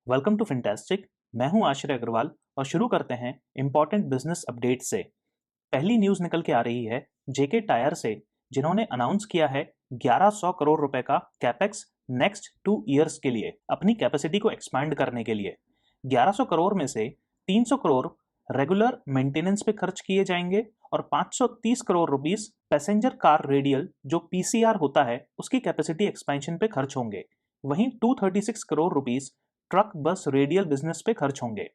Welcome to फिनटेस्टिक। मैं हूं आश्रय अग्रवाल और शुरू करते हैं इंपॉर्टेंट बिजनेस अपडेट से। पहली न्यूज़ निकल के आ रही है जेके टायर से, जिन्होंने अनाउंस किया है 1100 करोड़ रुपए का कैपेक्स नेक्स्ट 2 ईयर्स के लिए अपनी कैपेसिटी को एक्सपैंड करने के लिए। 1100 करोड़ में से 300 करोड़ रेगुलर मेंटेनेंस पे खर्च किए जाएंगे और 530 crore rupees passenger car radial जो पीसीआर होता है उसकी कैपेसिटी एक्सपेंशन पे खर्च होंगे। वहीं 236 crore rupees truck bus radial business पे खर्च होंगे।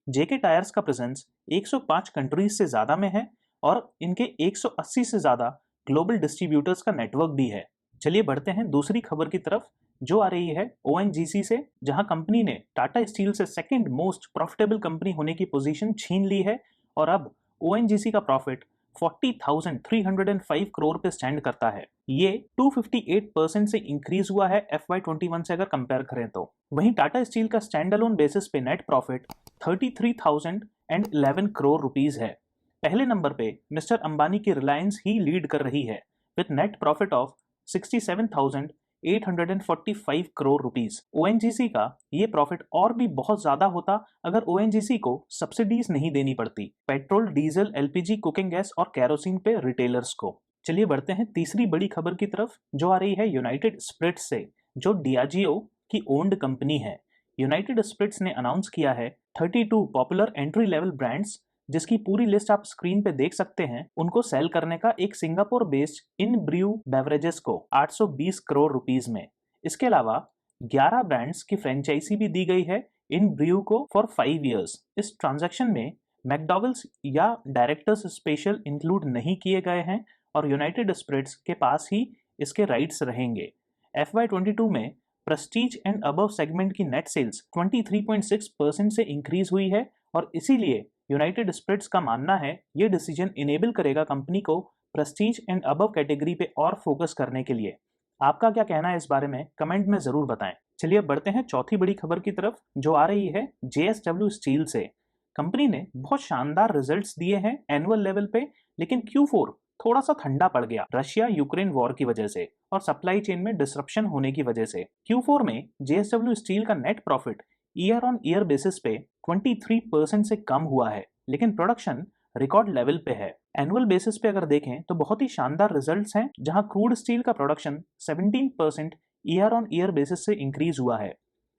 जेके टायर्स का प्रेजेंस 105 कंट्रीज से ज्यादा में है और इनके 180 से ज्यादा ग्लोबल डिस्ट्रीब्यूटर्स का नेटवर्क भी है। चलिए बढ़ते हैं दूसरी खबर की तरफ, जो आ रही है ओएनजीसी से, जहां कंपनी ने टाटा स्टील से सेकंड मोस्ट प्रॉफिटेबल कंपनी होने की पोजीशन छीन ली है और अब ओएनजीसी का प्रॉफिट 40,305 करोड़ पे स्टैंड करता है। ये 258% से इंक्रीज हुआ है FY21 से अगर कंपेयर करें तो। वहीं टाटा स्टील का स्टैंड अलोन बेसिस पे नेट प्रॉफिट 33,011 करोड़ रुपीस है। पहले नंबर पे मिस्टर अंबानी की रिलायंस ही लीड कर रही है with net profit of 67,845 crore rupees. ONGC का ये प्रॉफिट और भी बहुत ज्यादा होता अगर ओएनजीसी को सब्सिडीज नहीं देनी पड़ती petrol, diesel, LPG, cooking gas और कैरोसिन पे रिटेलर्स को। चलिए बढ़ते हैं तीसरी बड़ी खबर की तरफ, जो आ रही है यूनाइटेड स्पिरिट्स से, जो डियाजियो की ओन्ड कंपनी है। यूनाइटेड स्पिरिट्स ने अनाउंस किया है 32 पॉपुलर एंट्री लेवल ब्रांड्स, जिसकी पूरी लिस्ट आप स्क्रीन पे देख सकते हैं, उनको सेल करने का एक Singapore based Inbrew Beverages को 820 करोड़ रुपीस में। इसके अलावा 11 ब्रांड्स की फ्रेंचाइजी भी दी गई है इन ब्रू को फॉर 5 ईयर्स। इस ट्रांजैक्शन में मैकडॉवेल्स या डायरेक्टर्स स्पेशल इंक्लूड नहीं किए गए हैं और यूनाइटेड स्पिरिट्स के पास ही इसके राइट्स रहेंगे। FY22 में प्रेस्टीज एंड अबव सेगमेंट की नेट सेल्स 23.6% से इंक्रीज हुई है और इसीलिए यूनाइटेड स्पिरिट्स का मानना है ये डिसीजन इनेबल करेगा कंपनी को प्रेस्टीज एंड अबव कैटेगरी पे और फोकस करने के लिए। आपका क्या कहना है इस बारे में, कमेंट में जरूर बताएं। चलिए बढ़ते हैं चौथी बड़ी खबर की तरफ, जो आ रही है JSW स्टील से। कंपनी ने बहुत शानदार रिजल्ट्स दिए हैं एनुअल लेवल पे, लेकिन Q4 थोड़ा सा ठंडा पड़ गया रशिया यूक्रेन वॉर की वजह से और सप्लाई चेन में डिसरप्शन होने की वजह से। Q4 में JSW स्टील का net profit year on year basis पे 23% से कम हुआ है, लेकिन प्रोडक्शन रिकॉर्ड लेवल पे है। एनुअल बेसिस पे अगर देखें तो बहुत ही शानदार रिजल्ट्स हैं, जहां क्रूड स्टील का production 17% year on year basis से इंक्रीज हुआ है।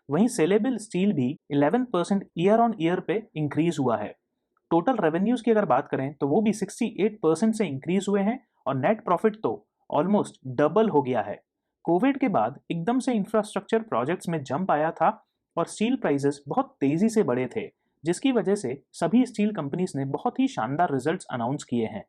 वहीं सेलेबल स्टील भी 11% ईयर ऑन ईयर पे इंक्रीज हुआ है। टोटल रेवेन्यूज की अगर बात करें तो वो भी 68% से इंक्रीज हुए हैं और नेट प्रॉफिट तो ऑलमोस्ट डबल हो गया है। कोविड के बाद एकदम से इंफ्रास्ट्रक्चर प्रोजेक्ट्स में जंप आया था और स्टील प्राइसेस बहुत तेजी से बढ़े थे, जिसकी वजह से सभी स्टील कंपनीज ने बहुत ही शानदार रिजल्ट्स अनाउंस किए हैं।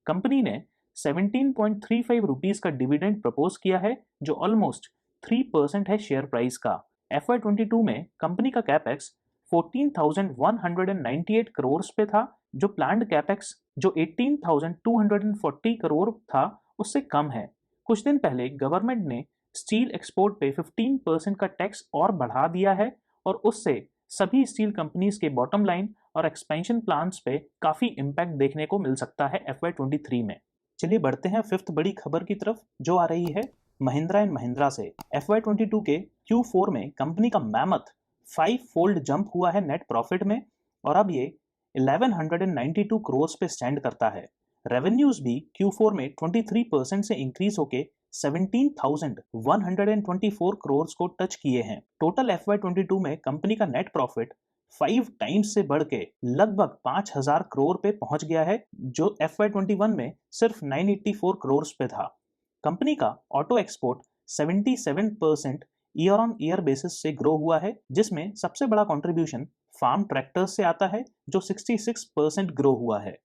कंपनी ने 17.35 रुपीस का डिविडेंड प्रपोज किया है, जो ऑलमोस्ट 3% है शेयर प्राइस का। FY22 में कंपनी का कैपेक्स 14,198 करोड़ पे था, जो प्लान्ड कैपेक्स जो 18,240 करोड़ था उससे कम है। कुछ दिन पहले गवर्नमेंट ने स्टील एक्सपोर्ट पे 15% का टैक्स और बढ़ा दिया है और उससे सभी स्टील कंपनीज के बॉटम लाइन और एक्सपेंशन प्लान्स पे काफी इम्पैक्ट देखने को मिल सकता है FY23 में। चलिए बढ़ते हैं फिफ्थ बड़ी खबर की तरफ, जो आ रही है महिंद्रा एंड महिंद्रा से। FY22 के Q4 में कंपनी का मैमथ 5 फोल्ड जंप हुआ है नेट प्रॉफिट में और अब ये 1192 करोड़ पे स्टैंड करता है। रेवेन्यूज भी Q4 में 23% से इंक्रीज होके 17,124 करोड़ को टच किए हैं। टोटल FY22 में कंपनी का नेट प्रॉफिट 5 टाइम्स से बढ़ के लगभग 5,000 करोड़ पे पहुंच गया है, जो FY21 में सिर्फ 984 करोड़ पे था। कंपनी का auto export 77% year on year basis से ग्रो हुआ है, जिसमें सबसे बड़ा कंट्रीब्यूशन फार्म ट्रैक्टर्स से आता है, जो 66% ग्रो हुआ है।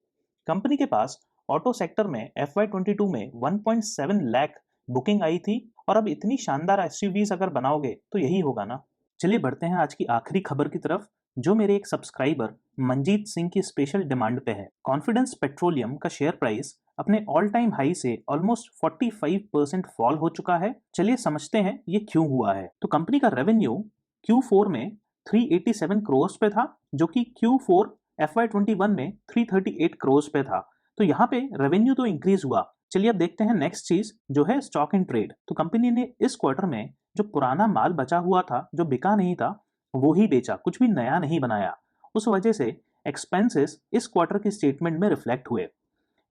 कंपनी के पास ऑटो सेक्टर में FY22 में 1.7 लाख बुकिंग आई थी और अब इतनी शानदार एसयूवीज अगर बनाओगे तो यही होगा ना। चलिए बढ़ते हैं आज की आखिरी खबर की तरफ, जो मेरे एक सब्सक्राइबर मंजीत सिंह की स्पेशल डिमांड पे है। कॉन्फिडेंस पेट्रोलियम का शेयर प्राइस अपने ऑल टाइम हाई से ऑलमोस्ट 45% फॉल हो चुका है। चलिए समझते हैं ये क्यों हुआ है। तो कंपनी का रेवेन्यू Q4 में 387 करोड़ पे था, जो कि Q4 FY21 में 338 करोड़ पे था। तो यहाँ पे रेवेन्यू तो इंक्रीज हुआ। चलिए अब देखते हैं नेक्स्ट चीज, जो है स्टॉक इन ट्रेड। तो कंपनी ने इस क्वार्टर में जो पुराना माल बचा हुआ था, जो बिका नहीं था, वो ही बेचा, कुछ भी नया नहीं बनाया। उस वजह से एक्सपेंसेस इस क्वार्टर की स्टेटमेंट में रिफ्लेक्ट हुए।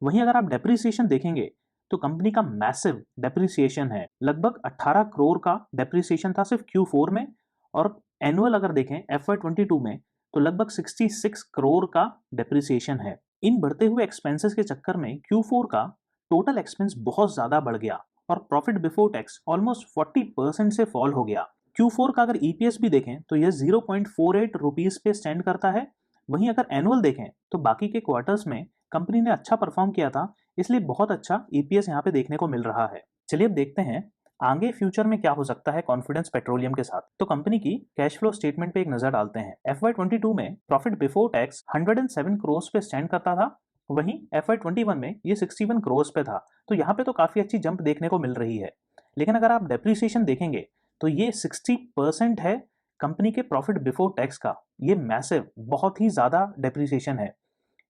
वहीं अगर आप डेप्रिसिएशन देखेंगे तो कंपनी का मैसिव डेप्रिसिएशन है, लगभग 18 करोड़ का डेप्रिसिएशन था सिर्फ Q4 में, और एनुअल अगर देखें FY22 में तो लगभग 66 करोड़ का डेप्रिसिएशन है। इन बढ़ते हुए एक्सपेंसेस के चक्कर में Q4 का टोटल एक्सपेंस बहुत ज्यादा बढ़ गया और प्रॉफिट बिफोर टैक्स ऑलमोस्ट 40% से फॉल हो गया। Q4 का अगर EPS भी देखें तो यह 0.48 रुपीज पे स्टैंड करता है। वहीं अगर एनुअल देखें तो बाकी के क्वार्टर्स में कंपनी ने अच्छा परफॉर्म किया था, इसलिए बहुत अच्छा EPS यहाँ पे देखने को मिल रहा है। चलिए अब देखते हैं आगे फ्यूचर में क्या हो सकता है कॉन्फिडेंस पेट्रोलियम के साथ। तो कंपनी की कैश फ्लो स्टेटमेंट पे एक नजर डालते हैं। FY22 में प्रॉफिट बिफोर टैक्स 107 करोड़ पे स्टैंड करता था, वहीं FY21 में ये 61 करोड़ पे था। तो यहाँ पे तो काफी अच्छी जंप देखने को मिल रही है। लेकिन अगर आप डेप्रिसिएशन देखेंगे तो ये 60% है कंपनी के प्रॉफिट बिफोर टैक्स का। ये मैसिव, बहुत ही ज्यादा डेप्रिसिएशन है।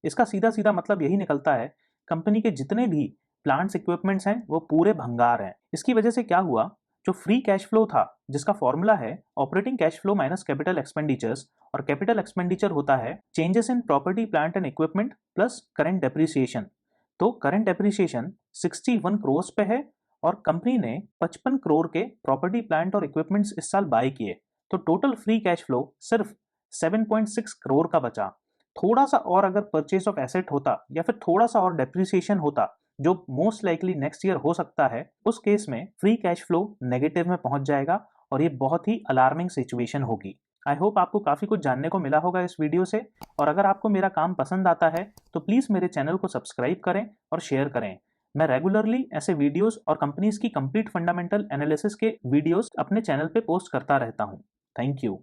इसका सीधा सीधा मतलब यही निकलता है कंपनी के जितने भी प्लांट्स इक्विपमेंट्स हैं वो पूरे भंगार हैं। इसकी वजह से क्या हुआ, जो फ्री कैश फ्लो था जिसका फॉर्मूला है operating cash flow minus capital expenditures, और कैपिटल एक्सपेंडिचर होता है changes in property plant and equipment plus current depreciation. तो करंट डेप्रिसिएशन 61 करोड़ पे है और कंपनी ने 55 करोड़ के प्रॉपर्टी प्लांट और इक्विपमेंट्स इस साल बाय किए। तो टोटल फ्री कैश फ्लो सिर्फ 7.6 करोड़ का बचा। थोड़ा सा और अगर परचेज ऑफ एसेट होता या फिर थोड़ा सा और डेप्रिसिएशन होता, जो मोस्ट लाइकली नेक्स्ट ईयर हो सकता है, उस केस में फ्री कैश फ्लो नेगेटिव में पहुंच जाएगा और ये बहुत ही अलार्मिंग सिचुएशन होगी। आई होप आपको काफी कुछ जानने को मिला होगा इस वीडियो से, और अगर आपको मेरा काम पसंद आता है तो प्लीज मेरे चैनल को सब्सक्राइब करें और शेयर करें। मैं रेगुलरली ऐसे वीडियोस और कंपनीज की कंप्लीट फंडामेंटल एनालिसिस के वीडियोस अपने चैनल पे पोस्ट करता रहता हूँ। Thank you.